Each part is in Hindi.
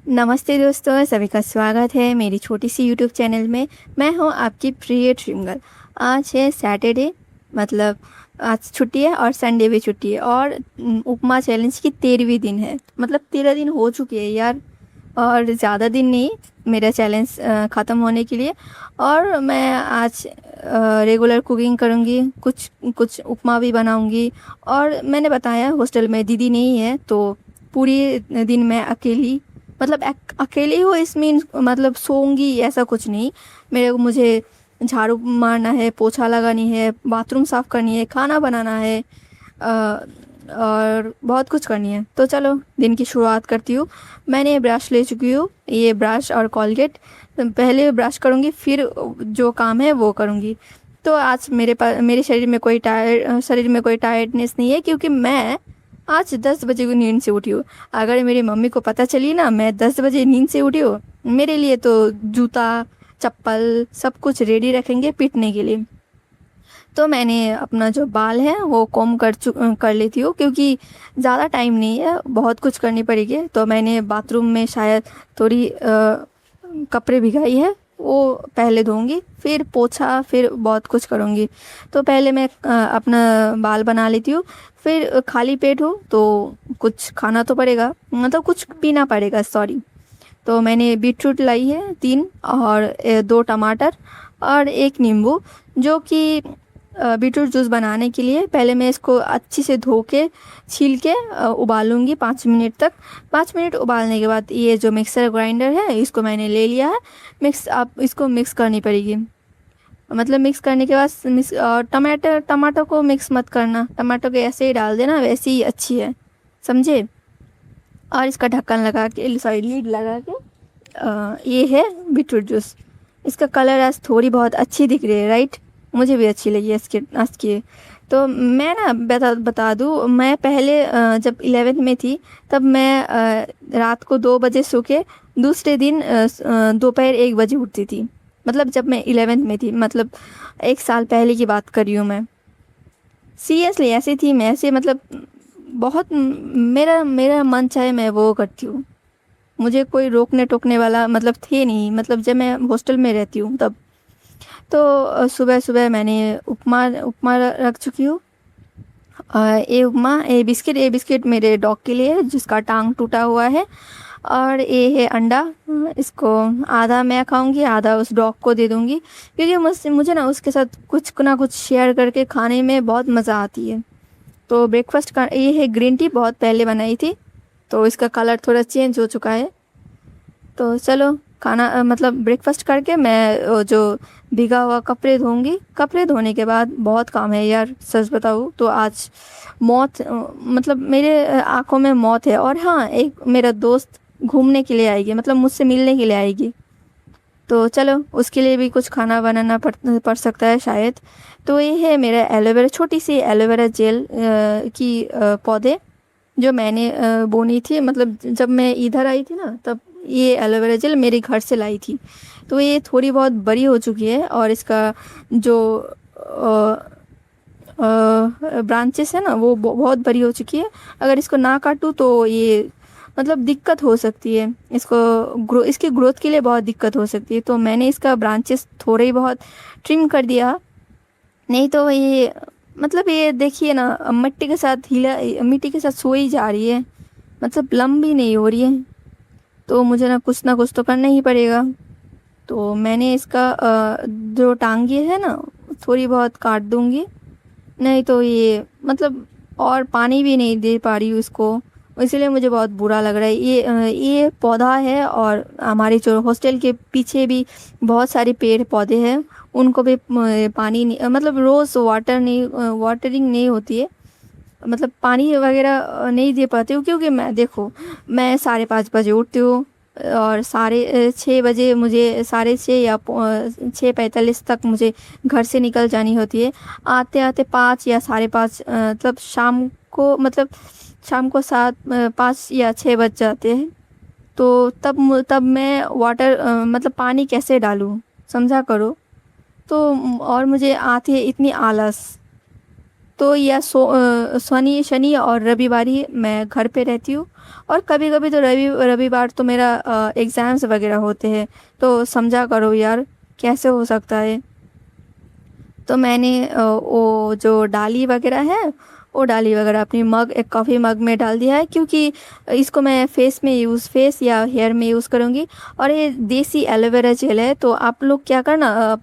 नमस्ते दोस्तों, सभी का स्वागत है मेरी छोटी सी यूट्यूब चैनल में। मैं हूं आपकी प्रिय ड्रीम गर्ल। आज है सैटरडे, मतलब आज छुट्टी है और संडे भी छुट्टी है और उपमा चैलेंज की 13वीं दिन है। मतलब 13 दिन हो चुके हैं यार, और ज़्यादा दिन नहीं मेरा चैलेंज ख़त्म होने के लिए। और मैं आज रेगुलर कुकिंग करूँगी, कुछ कुछ उपमा भी बनाऊँगी। और मैंने बताया हॉस्टल में दीदी नहीं है, तो पूरी दिन मैं अकेली, मतलब अकेले हो इस मीन मतलब सोऊंगी ऐसा कुछ नहीं। मुझे झाड़ू मारना है, पोछा लगानी है, बाथरूम साफ़ करनी है, खाना बनाना है, और बहुत कुछ करनी है। तो चलो दिन की शुरुआत करती हूँ। मैंने ब्रश ले चुकी हूँ, ये ब्रश और कॉलगेट। पहले ब्रश करूँगी, फिर जो काम है वो करूँगी। तो आज मेरे शरीर में कोई टायर्डनेस नहीं है, क्योंकि मैं आज 10 बजे की नींद से उठी हूँ। अगर मेरी मम्मी को पता चली ना मैं 10 बजे नींद से उठी हूँ, मेरे लिए तो जूता चप्पल सब कुछ रेडी रखेंगे पीटने के लिए। तो मैंने अपना जो बाल है वो कॉम कर लेती हूँ, क्योंकि ज़्यादा टाइम नहीं है, बहुत कुछ करनी पड़ेगी। तो मैंने बाथरूम में शायद थोड़ी कपड़े भिगाई है, वो पहले धोऊंगी, फिर पोछा, फिर बहुत कुछ करूँगी। तो पहले मैं अपना बाल बना लेती हूँ। फिर खाली पेट हूँ तो कुछ खाना तो पड़ेगा, मतलब कुछ पीना पड़ेगा, सॉरी। तो मैंने बीटरूट लाई है 3, और 2 टमाटर और 1 नींबू, जो कि बीटरूट जूस बनाने के लिए पहले मैं इसको अच्छी से धो के छील के उबालूंगी 5 मिनट तक। 5 मिनट उबालने के बाद ये जो मिक्सर ग्राइंडर है इसको मैंने ले लिया है। आप इसको मिक्स करनी पड़ेगी, मतलब मिक्स करने के बाद और टमाटर को मिक्स मत करना, टमाटर को ऐसे ही डाल देना, वैसे ही अच्छी है, समझे। और इसका ढक्कन लगा के, सॉरी लीड लगा के, ये है बीटरूट जूस। इसका कलर आज थोड़ी बहुत अच्छी दिख रही है, राइट। मुझे भी अच्छी लगी इसके आज की। तो मैं ना बता दूँ, मैं पहले जब 11th में थी तब मैं रात को 2 बजे सो के दूसरे दिन दोपहर 1 बजे उठती थी। मतलब जब मैं 11th में थी, मतलब 1 साल पहले की बात कर रही हूँ मैं। सीरियसली ऐसी थी मैं, ऐसे मतलब बहुत मेरा मेरा मन चाहे मैं वो करती हूँ। मुझे कोई रोकने टोकने वाला मतलब थे नहीं, मतलब जब मैं हॉस्टल में रहती हूँ तब। तो सुबह सुबह मैंने उपमा उपमा रख चुकी हूँ। ये उपमा, ये बिस्किट मेरे डॉग के लिए है, जिसका टांग टूटा हुआ है। और ये है अंडा, इसको आधा मैं खाऊंगी, आधा उस डॉग को दे दूंगी, क्योंकि मुझे ना उसके साथ कुछ ना कुछ शेयर करके खाने में बहुत मज़ा आती है। तो ब्रेकफास्ट का ये है ग्रीन टी, बहुत पहले बनाई थी, तो इसका कलर थोड़ा चेंज हो चुका है। तो चलो खाना मतलब ब्रेकफास्ट करके मैं जो भीगा हुआ कपड़े धोऊंगी। कपड़े धोने के बाद बहुत काम है यार, सच बताऊँ तो आज मौत मतलब मेरे आंखों में मौत है। और हाँ, एक मेरा दोस्त घूमने के लिए आएगी, मतलब मुझसे मिलने के लिए आएगी। तो चलो उसके लिए भी कुछ खाना बनाना पड़ सकता है शायद। तो ये है मेरा एलोवेरा, छोटी सी एलोवेरा जेल की पौधे, जो मैंने बोनी थी, मतलब जब मैं इधर आई थी ना तब ये एलोवेरा जेल मेरे घर से लाई थी। तो ये थोड़ी बहुत बड़ी हो चुकी है, और इसका जो ब्रांचेस है ना वो बहुत बड़ी हो चुकी है। अगर इसको ना काटूँ तो ये मतलब दिक्कत हो सकती है, इसकी ग्रोथ के लिए बहुत दिक्कत हो सकती है। तो मैंने इसका ब्रांचेस थोड़े ही बहुत ट्रिम कर दिया, नहीं तो ये मतलब ये देखिए ना, मिट्टी के साथ सोई जा रही है, मतलब लंबी नहीं हो रही है। तो मुझे ना कुछ तो करना ही पड़ेगा। तो मैंने इसका जो टांगे है ना थोड़ी बहुत काट दूंगी, नहीं तो ये मतलब और पानी भी नहीं दे पा रही हूँ इसको, इसलिए मुझे बहुत बुरा लग रहा है। ये पौधा है, और हमारे जो हॉस्टल के पीछे भी बहुत सारे पेड़ पौधे हैं, उनको भी पानी नहीं, मतलब रोज़ वाटरिंग नहीं होती है, मतलब पानी वगैरह नहीं दे पाती हूँ। क्योंकि मैं देखो, मैं 5:30 बजे उठती हूँ, और 6:30 बजे मुझे 6:30 या 6:45 तक मुझे घर से निकल जानी होती है। आते आते 5 या 5:30 मतलब शाम को 5 या 6 बज जाते हैं। तो तब मैं मतलब पानी कैसे डालूँ, समझा करो। तो और मुझे आती है इतनी आलस, तो यह शनि शनि और रविवार ही मैं घर पे रहती हूँ। और कभी कभी तो रविवार तो मेरा एग्ज़ाम्स वगैरह होते हैं। तो समझा करो यार, कैसे हो सकता है। तो मैंने वो जो डाली वगैरह है, वो डाली वगैरह अपनी मग, एक कॉफ़ी मग में डाल दिया है, क्योंकि इसको मैं फेस या हेयर में यूज़ करूँगी। और ये देसी एलोवेरा जेल है, तो आप लोग क्या करना,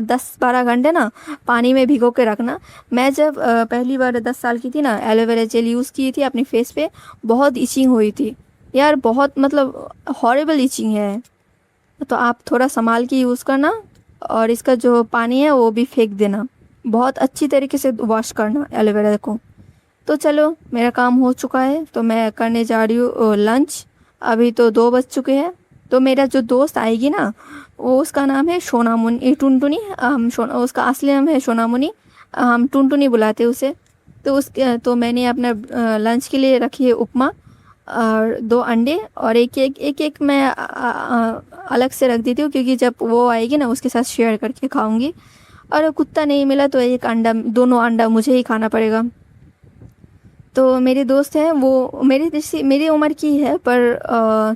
10-12 घंटे ना पानी में भिगो के रखना। मैं जब पहली बार 10 साल की थी ना, एलोवेरा जेल यूज़ की थी अपनी फेस पे, बहुत इचिंग हुई थी यार, बहुत मतलब हॉरिबल इचिंग है। तो आप थोड़ा संभाल के यूज़ करना, और इसका जो पानी है वो भी फेंक देना, बहुत अच्छी तरीके से वॉश करना एलोवेरा को। तो चलो, मेरा काम हो चुका है, तो मैं करने जा रही हूँ लंच। अभी तो 2 बज चुके हैं। तो मेरा जो दोस्त आएगी ना, वो, उसका नाम है सोनामुनी, टुनटुनी। उसका असली नाम है सोनामुनी, हम टुनटुनी बुलाते हैं उसे। तो मैंने अपना लंच के लिए रखी है उपमा और 2 अंडे, और एक मैं अलग से रख देती हूँ, क्योंकि जब वो आएगी ना उसके साथ शेयर करके खाऊंगी। और कुत्ता नहीं मिला तो एक अंडा, दोनों अंडा मुझे ही खाना पड़ेगा। तो मेरे दोस्त हैं, वो मेरी उम्र की है, पर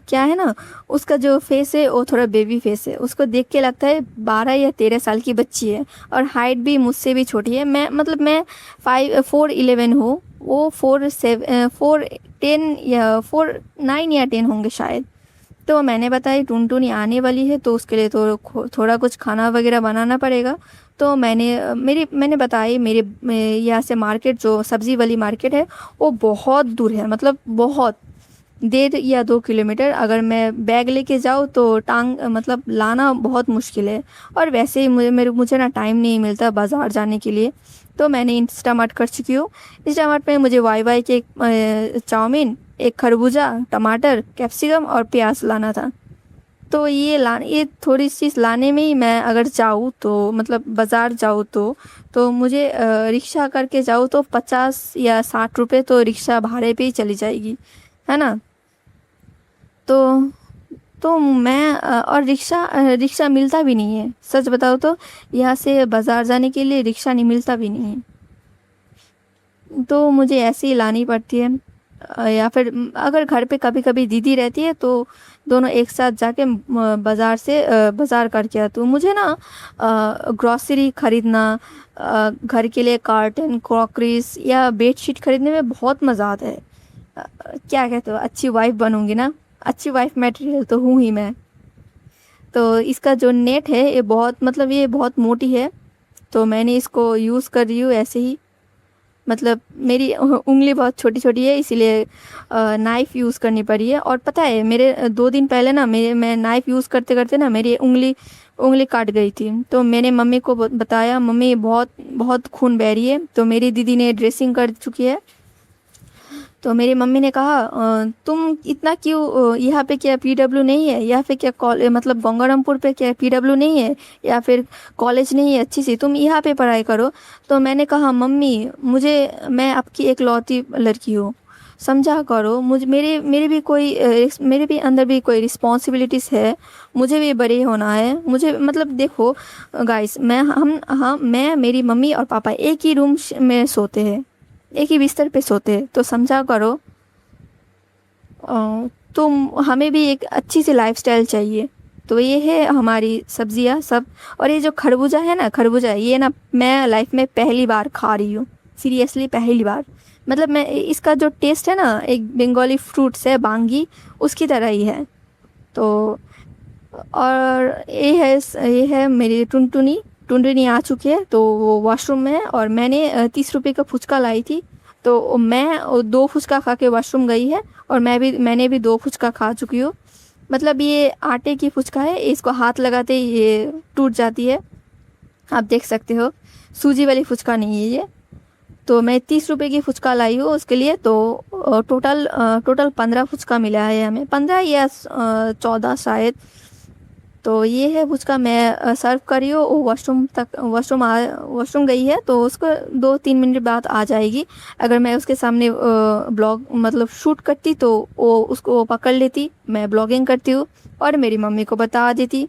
क्या है ना, उसका जो फेस है वो थोड़ा बेबी फेस है। उसको देख के लगता है 12 या 13 साल की बच्ची है, और हाइट भी मुझसे भी छोटी है। मैं 4'11" हूँ, वो 4'10" या 4'9" या 10 होंगे शायद। तो मैंने बताया टुनटुनी आने वाली है, तो उसके लिए तो थोड़ा कुछ खाना वगैरह बनाना पड़ेगा। तो मैंने बताया, यहाँ से मार्केट, जो सब्ज़ी वाली मार्केट है, वो बहुत दूर है, मतलब बहुत 1.5 या 2 किलोमीटर। अगर मैं बैग लेके जाऊँ तो मतलब लाना बहुत मुश्किल है। और वैसे ही मुझे ना टाइम नहीं मिलता बाज़ार जाने के लिए। तो मैंने इंस्टामार्ट कर चुकी हूँ। इंस्टामार्ट में मुझे वाई के चाउमीन, एक खरबूजा, टमाटर, कैप्सिकम और प्याज लाना था। तो ये थोड़ी चीज़ लाने में ही मैं अगर जाऊँ तो, मतलब बाज़ार जाऊँ तो मुझे रिक्शा करके जाऊँ तो 50 या 60 रुपए तो रिक्शा भाड़े पे ही चली जाएगी, है ना। तो मैं और रिक्शा मिलता भी नहीं है, सच बताओ तो यहाँ से बाज़ार जाने के लिए रिक्शा नहीं मिलता भी नहीं है। तो मुझे ऐसे ही लानी पड़ती है। या फिर अगर घर पे कभी कभी दीदी रहती है तो दोनों एक साथ जाके बाज़ार करके आती हूँ। मुझे ना ग्रॉसरी ख़रीदना, घर के लिए कार्टन, क्रॉकरीज या बेडशीट ख़रीदने में बहुत मज़ा आता है। क्या कहते हो, अच्छी वाइफ बनूंगी ना, अच्छी वाइफ मटेरियल तो हूँ ही मैं। तो इसका जो नेट है ये बहुत मोटी है, तो मैंने इसको यूज़ कर रही हूँ ऐसे ही। मतलब मेरी उंगली बहुत छोटी छोटी है, इसीलिए नाइफ़ यूज़ करनी पड़ी है। और पता है, मेरे 2 दिन पहले ना मैं नाइफ़ यूज़ करते करते ना मेरी उंगली काट गई थी। तो मैंने मम्मी को बताया, मम्मी बहुत बहुत खून बह रही है। तो मेरी दीदी ने ड्रेसिंग कर चुकी है। तो मेरी मम्मी ने कहा, तुम इतना क्यों, यहाँ पे क्या पीडब्ल्यू नहीं है, या फिर क्या मतलब गंगारामपुर पे क्या पीडब्ल्यू नहीं है, या फिर कॉलेज नहीं है अच्छी सी, तुम यहाँ पे पढ़ाई करो। तो मैंने कहा, मम्मी मैं आपकी एकलौती लड़की हूँ, समझा करो मुझे, मेरे भी अंदर भी कोई रिस्पॉन्सिबिलिटीज़ है, मुझे भी बड़े होना है। मुझे मतलब देखो गाइस, मैं, मेरी मम्मी और पापा एक ही रूम में सोते हैं, एक ही बिस्तर पे सोते हैं, तो समझा करो। तो हमें भी एक अच्छी सी लाइफस्टाइल चाहिए। तो ये है हमारी सब्जियां सब। और ये जो खरबूजा है ना, खरबूजा ये ना मैं लाइफ में पहली बार खा रही हूँ, सीरियसली पहली बार। मतलब मैं, इसका जो टेस्ट है ना, एक बंगाली फ्रूट्स है बांगी, उसकी तरह ही है। तो और ये है मेरी टुनटुनी आ चुकी है, तो वो वॉशरूम में है। और मैंने 30 रुपये का फुचका लाई थी, तो मैं 2 फुचका खा के वॉशरूम गई है, और मैंने भी 2 फुचका खा चुकी हूँ। मतलब ये आटे की फुचका है, इसको हाथ लगाते ही ये टूट जाती है, आप देख सकते हो। सूजी वाली फुचका नहीं है ये। तो मैं 30 रुपये की फुचका लाई हूँ उसके लिए। तो टोटल 15 फुचका मिला है हमें, 15 या 14 शायद। तो ये है फुचका मैं सर्व कर रही हूँ। वो वॉशरूम गई है, तो उसको 2-3 मिनट बाद आ जाएगी। अगर मैं उसके सामने ब्लॉग मतलब शूट करती तो वो उसको पकड़ लेती, मैं ब्लॉगिंग करती हूँ, और मेरी मम्मी को बता देती।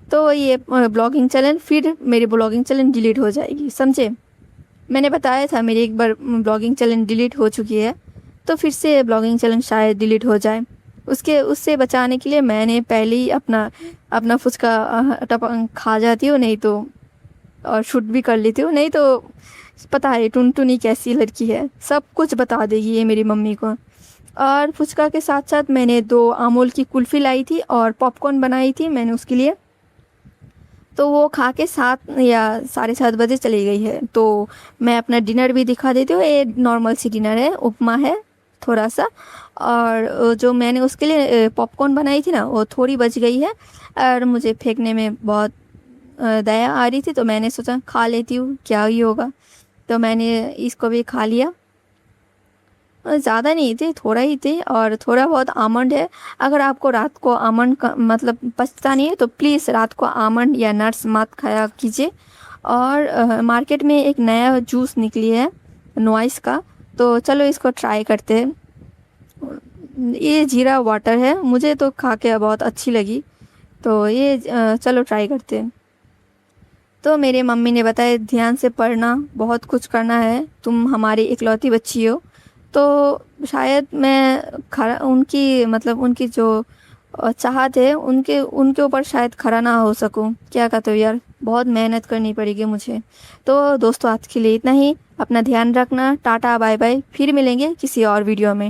तो ये ब्लॉगिंग चैनल, फिर मेरी ब्लॉगिंग चैनल डिलीट हो जाएगी, समझे। मैंने बताया था मेरी एक बार ब्लॉगिंग चैनल डिलीट हो चुकी है, तो फिर से ब्लॉगिंग चैनल शायद डिलीट हो जाए। उससे बचाने के लिए मैंने पहले ही अपना अपना फुचका खा जाती हूँ, नहीं तो और शूट भी कर लेती हूँ। नहीं तो पता है टुनटुनी कैसी लड़की है, सब कुछ बता देगी ये मेरी मम्मी को। और फुचका के साथ साथ मैंने 2 अमूल की कुल्फ़ी लाई थी और पॉपकॉर्न बनाई थी मैंने उसके लिए। तो वो खा के 7 या 7:30 बजे चली गई है। तो मैं अपना डिनर भी दिखा देती हूँ। ये नॉर्मल सी डिनर है, उपमा है थोड़ा सा, और जो मैंने उसके लिए पॉपकॉर्न बनाई थी ना, वो थोड़ी बच गई है और मुझे फेंकने में बहुत दया आ रही थी, तो मैंने सोचा खा लेती हूँ, क्या ही होगा। तो मैंने इसको भी खा लिया। ज़्यादा नहीं थे, थोड़ा ही थे, और थोड़ा बहुत आमंड है। अगर आपको रात को आमंड का मतलब पचता नहीं है तो प्लीज़ रात को आमंड या नट्स मत खाया कीजिए। और मार्केट में एक नया जूस निकली है नॉइस का, तो चलो इसको ट्राई करते हैं। ये जीरा वाटर है, मुझे तो खा के बहुत अच्छी लगी, तो ये चलो ट्राई करते हैं। तो मेरे मम्मी ने बताया ध्यान से पढ़ना, बहुत कुछ करना है, तुम हमारी इकलौती बच्ची हो। तो शायद मैं खरा उनकी मतलब उनकी जो चाहत है उनके उनके ऊपर शायद खरा ना हो सकूं। क्या कहते हो यार, बहुत मेहनत करनी पड़ेगी मुझे। तो दोस्तों आज के लिए इतना ही, अपना ध्यान रखना, टाटा बाय बाय, फिर मिलेंगे किसी और वीडियो में।